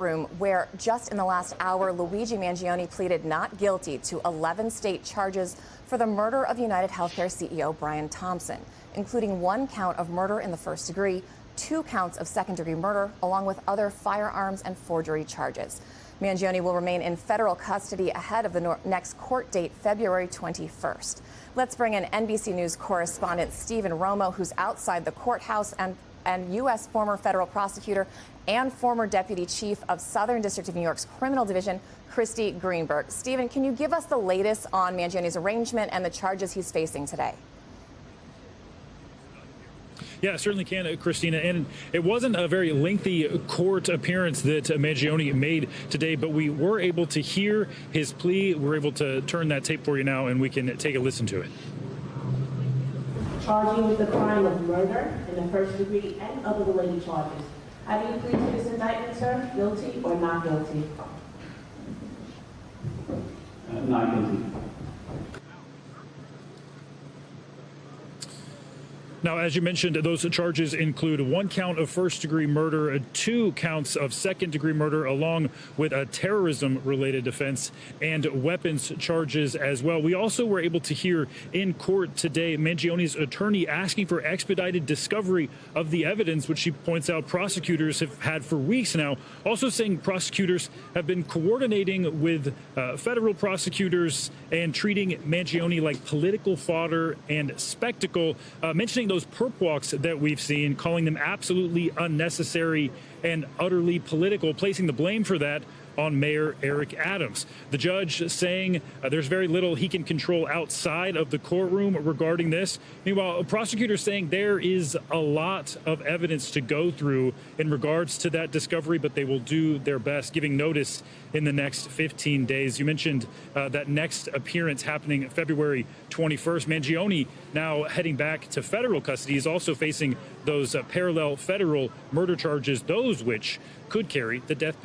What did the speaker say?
Room where just in the last hour, Luigi Mangione pleaded not guilty to 11 state charges for the murder of UnitedHealthcare CEO Brian Thompson, including 1 count of murder in the first degree, 2 counts of second-degree murder, along with other firearms and forgery charges. Mangione will remain in federal custody ahead of the next court date, February 21st. Let's bring in NBC News correspondent Stephen Romo, who's outside the courthouse, and U.S. former federal prosecutor and former deputy chief of Southern District of New York's Criminal Division, Christy Greenberg. Stephen, can you give us the latest on Mangione's arraignment and the charges he's facing today? Yeah, certainly can, Christina. And it wasn't a very lengthy court appearance that Mangione made today, but we were able to hear his plea. We're able to turn that tape for you now, and we can take a listen to it. Charging with the crime of murder in the first degree and other related charges. How do you plead to this indictment, sir? Guilty or not guilty? Not guilty. Now, as you mentioned, those charges include 1 count of first-degree murder, 2 counts of second-degree murder, along with a terrorism-related offense and weapons charges as well. We also were able to hear in court today Mangione's attorney asking for expedited discovery of the evidence, which she points out prosecutors have had for weeks now. Also saying prosecutors have been coordinating with federal prosecutors and treating Mangione like political fodder and spectacle, mentioning those perp walks that we've seen, calling them absolutely unnecessary and utterly political, placing the blame for that on Mayor Eric Adams. The judge saying there's very little he can control outside of the courtroom regarding this. Meanwhile, a prosecutor saying there is a lot of evidence to go through in regards to that discovery, but they will do their best, giving notice in the next 15 days. You mentioned that next appearance happening February 21st. Mangione now heading back to federal custody is also facing those parallel federal murder charges, those which could carry the death penalty.